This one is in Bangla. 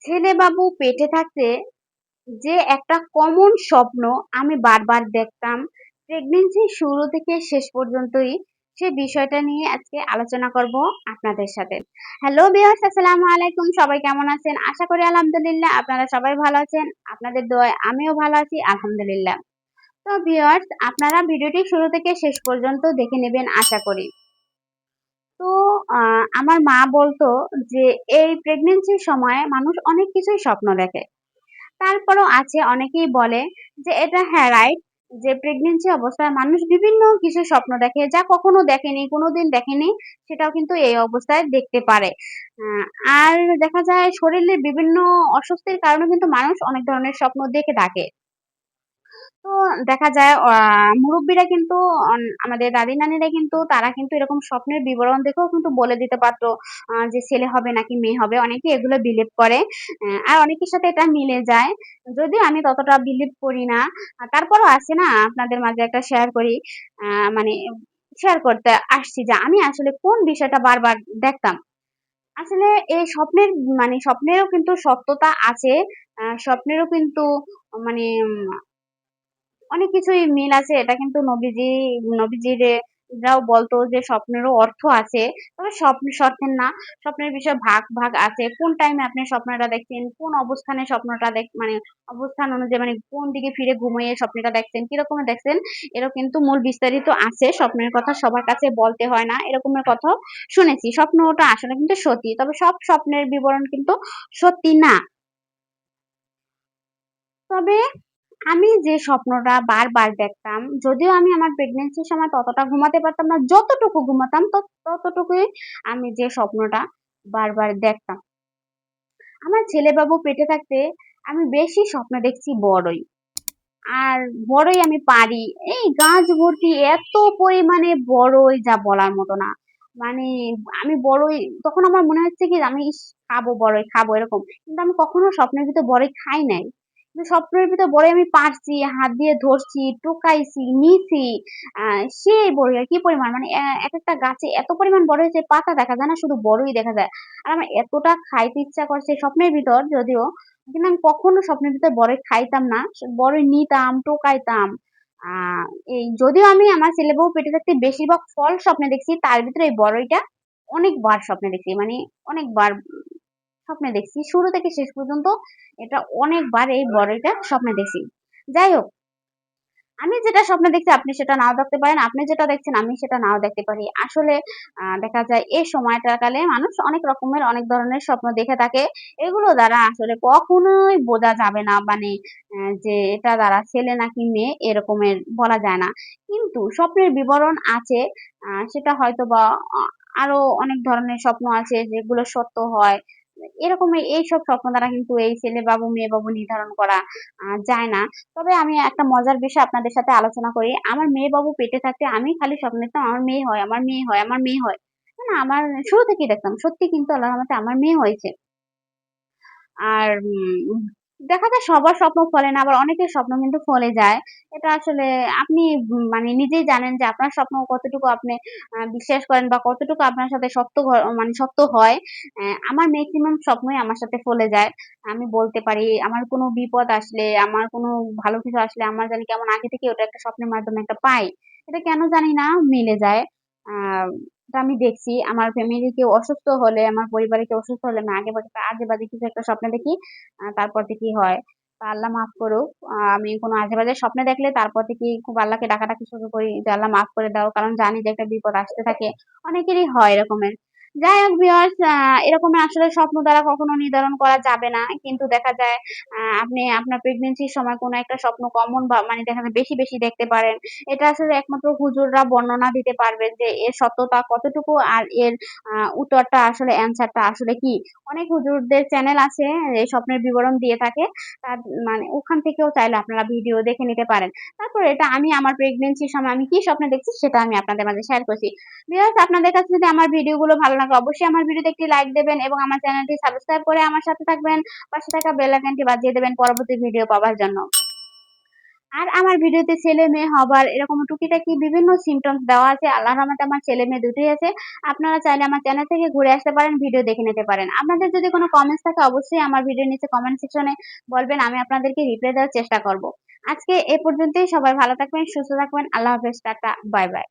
ছেলে বাবু পেটে থাকতে যে একটা কমন স্বপ্ন আমি বারবার দেখতাম প্রেগনেন্সির শুরু থেকে শেষ পর্যন্তই, সে বিষয়টা নিয়ে আজকে আলোচনা করব আপনাদের সাথে। হ্যালো ভিউয়ার্স, আসসালামু আলাইকুম। সবাই কেমন আছেন? আশা করি আলহামদুলিল্লাহ আপনারা সবাই ভালো আছেন। আপনাদের দোয়ায় আমিও ভালো আছি আলহামদুলিল্লাহ। তো ভিউয়ার্স, আপনারা ভিডিওটি শুরু থেকে শেষ পর্যন্ত দেখে নেবেন আশা করি। তো আমার মা বলতো যে এই প্রেগনেন্সির সময় মানুষ অনেক কিছুই স্বপ্ন দেখে। তারপরও আছে অনেকেই বলে যে এটা হ্যাঁ রাইট, যে প্রেগনেন্সি অবস্থায় মানুষ বিভিন্ন কিছু স্বপ্ন দেখে যা কখনো দেখেনি, কোনোদিন দেখেনি, সেটাও কিন্তু এই অবস্থায় দেখতে পারে। আহ, আর দেখা যায় শরীরের বিভিন্ন অস্বস্তির কারণে কিন্তু মানুষ অনেক ধরনের স্বপ্ন দেখে থাকে। তো দেখা যায় মুরুব্বিরা কিন্তু আমাদের দাদি-নানিরা কিন্তু তারা কিন্তু এরকম স্বপ্নের বিবরণ দেখেও কিন্তু বলে দিতে পারত যে ছেলে হবে নাকি মেয়ে হবে। অনেকেই এগুলো বিলিভ করে। আর অনেকের সাথে এটা মিলে যায়। যদিও আমি ততটা বিলিভ করি না। তারপরও আছে না, আপনাদের মাঝে একটা শেয়ার করি। মানে শেয়ার করতে আসছি যে আমি আসলে কোন বিষয়টা বারবার দেখতাম। আসলে এই স্বপ্নের মানে স্বপ্নেরও কিন্তু সত্যতা আছে। স্বপ্নেরও কিন্তু মানে অনেক কিছুই মিল আছে। এটা কিন্তু নবীজিরাও বলতো যে স্বপ্নেরও অর্থ আছে। তবে স্বপ্নের না, স্বপ্নের বিষয়ে ভাগ আছে। কোন টাইমে আপনি স্বপ্নটা দেখছেন, কোন অবস্থানে স্বপ্নটা মানে অবস্থান অনুযায়ী মানে কোন দিকে ফিরে ঘুমিয়ে স্বপ্নটা দেখছেন, কি রকমের দেখছেন, এরও কিন্তু মূল বিস্তারিত আছে। স্বপ্নের কথা সবার কাছে বলতে হয় না, এরকমের কথাও শুনেছি। স্বপ্নটা আসলে কিন্তু সত্যি। তবে সব স্বপ্নের বিবরণ কিন্তু সত্যি না। তবে আমি যে স্বপ্নটা বারবার দেখতাম, যদিও আমি আমার প্রেগন্যান্সির সময় ততটা ঘুমাতে পারতাম না, যতটুকু ঘুমাতাম ততটুকুই আমি যে স্বপ্নটা বারবার দেখতাম। আমার ছেলেবাবু পেটে থাকতে আমি বেশি স্বপ্ন দেখছি বড়ই। আর বড়ই আমি পারি। এই গাছ ভর্তি এত পরিমাণে বড়ই যা বলার মতো না। মানে আমি বড়ই তখন আমার মনে হচ্ছে কি আমি খাবো বড়ই খাবো এরকম। কিন্তু আমি কখনো স্বপ্নের ভিতর বড়ই খাই নাই। কিন্তু স্বপ্নের ভিতর বড়ই আমি পারছি, হাত দিয়ে ধরছি, টোকাইছি, নিছি। সেই বড়ই আর কি পরিমাণ মানে একেকটা গাছে এত পরিমাণ বড় হয়েছে পাতা দেখা যায় না, শুধু বড়ই দেখা যায়। আর আমার এতটা খাইতে ইচ্ছা করছে স্বপ্নের ভিতর যদিও, কিন্তু আমি কখনো স্বপ্নের ভিতর বড়ই খাইতাম না। বড়ই নিতাম, টোকাইতাম। আ এই যদিও আমি আমার ছেলে-বউ পেটে থাকতে বেশিরভাগ ফল স্বপ্নে দেখছি, তার ভিতরে এই বড়ইটা অনেকবার স্বপ্নে দেখছি। মানে অনেকবার স্বপ্নে দেখছি। শুরু থেকে শেষ পর্যন্ত এটা অনেকবার এই বড়ইটা স্বপ্নে দেখছি। যাই হোক, আমি যেটা স্বপ্নে দেখছি আপনি সেটা নাও দেখতে পারেন। আপনি যেটা দেখছেন আমি সেটা নাও দেখতে পারি। আসলে দেখা যায় এই সময়টা কালে মানুষ অনেক রকমের অনেক ধরনের স্বপ্ন দেখে থাকে। এগুলো দ্বারা আসলে কখনোই বোঝা যাবে না মানে যে এটা দ্বারা ছেলে নাকি মেয়ে এরকমের বলা যায় না। কিন্তু স্বপ্নের বিবরণ আছে। সেটা হয়তোবা আ আরো অনেক ধরনের স্বপ্ন আছে যেগুলো সত্য হয়। এরকমের এইসব স্বপ্ন দ্বারা কিন্তু এই ছেলে বাবু মেয়ে বাবু নির্ধারণ করা যায় না। তবে আমি একটা মজার বিষয় আপনাদের সাথে আলোচনা করি। আমার মেয়ে-বাবু পেটে থাকতে আমি খালি স্বপ্ন দেখতাম আমার মেয়ে হয়, আমার মেয়ে হয়, আমার মেয়ে হয়। না, আমার শুরু থেকেই দেখতাম। সত্যি কিন্তু আল্লাহর রহমতে আমার মেয়ে হয়েছে। আর দেখা যায় সবার স্বপ্ন ফলে না, আবার অনেকের স্বপ্ন কিন্তু ফলে যায়। এটা আসলে আপনি মানে নিজেই জানেন যে আপনার স্বপ্ন কতটুকু আপনি বিশ্বাস করেন বা কতটুকু আপনার সাথে মানে সত্য হয়। আমার মেক্সিমাম স্বপ্নই আমার সাথে ফলে যায়। আমি বলতে পারি আমার কোনো বিপদ আসলে, আমার কোনো ভালো কিছু আসলে আমার জানি কেমন আগে থেকে ওটা একটা স্বপ্নের মাধ্যমে একটা পাই। এটা কেন জানি না মিলে যায়। আ এটা আমি দেখছি। আমার ফ্যামিলি কেউ অসুস্থ হলে, আমার পরিবারে কেউ অসুস্থ হলে আমি আগেভাগে আজে-বাজে কিছু একটা স্বপ্ন দেখি। তারপর থেকেই হয়। তো আল্লাহ মাফ করুক। আমি কোন আজে-বাজে স্বপ্নে দেখলে তারপর থেকেই খুব আল্লাহকে ডাকাডাকি শুরু করি যে, "আল্লাহ মাফ করে দাও।" কারণ জানি যে একটা বিপদ আসতে থাকে। অনেকেরই হয় এরকমের। যাই হোক ভিউয়ার্স, এরকমের আসলে স্বপ্ন দ্বারা কখনো নির্ধারণ করা যাবে না। কিন্তু দেখা যায় আপনি আপনার প্রেগন্যান্সির সময় কোন একটা স্বপ্ন কমন বা মানে দেখা যায় বেশি দেখতে পারেন। এটা আসলে একমাত্র হুজুররা বর্ণনা দিতে পারবেন যে এর সত্যতা কতটুকু আর এর উত্তরটা আসলে অ্যান্সারটা আসলে কি। অনেক হুজুরদের চ্যানেল আছে এই স্বপ্নের বিবরণ দিয়ে থাকে। তার মানে ওখান থেকেও চাইলে আপনারা ভিডিও দেখে নিতে পারেন। তারপরে এটা আমি আমার প্রেগন্যান্সির সময় আমি কি স্বপ্ন দেখছি সেটা আমি আপনাদের মাঝে শেয়ার করছি। ভিউয়ার্স, আপনাদের কাছে যদি আমার ভিডিওগুলো ভালো লাগে অবশ্যই আমার ভিডিওতে একটি লাইক দেবেন এবং আমার চ্যানেলটি সাবস্ক্রাইব করে আমার সাথে থাকবেন। পাশে থাকা বেল আইকনটি বাজিয়ে দেবেন পরবর্তী ভিডিও পাওয়ার জন্য। আর আমার ভিডিওতে ছেলে-মেয়ে হবার এরকম টুকিটাকি বিভিন্ন symptoms দেওয়া আছে। আল্লাহর রহমতে আমার ছেলে-মেয়ে দুটোই আছে। আপনারা চাইলে আমার চ্যানেল থেকে ঘুরে আসতে পারেন, ভিডিও দেখে নিতে পারেন। আপনাদের যদি কোনো কমেন্টস থাকে অবশ্যই আমার ভিডিওর নিচে কমেন্ট সেকশনে বলবেন। আমি আপনাদেরকে রিপ্লাই দেওয়ার চেষ্টা করব। আজকে এ পর্যন্তই। সবাই ভালো থাকবেন, সুস্থ থাকবেন। আল্লাহ হাফেজ, টাটা, বাই বাই।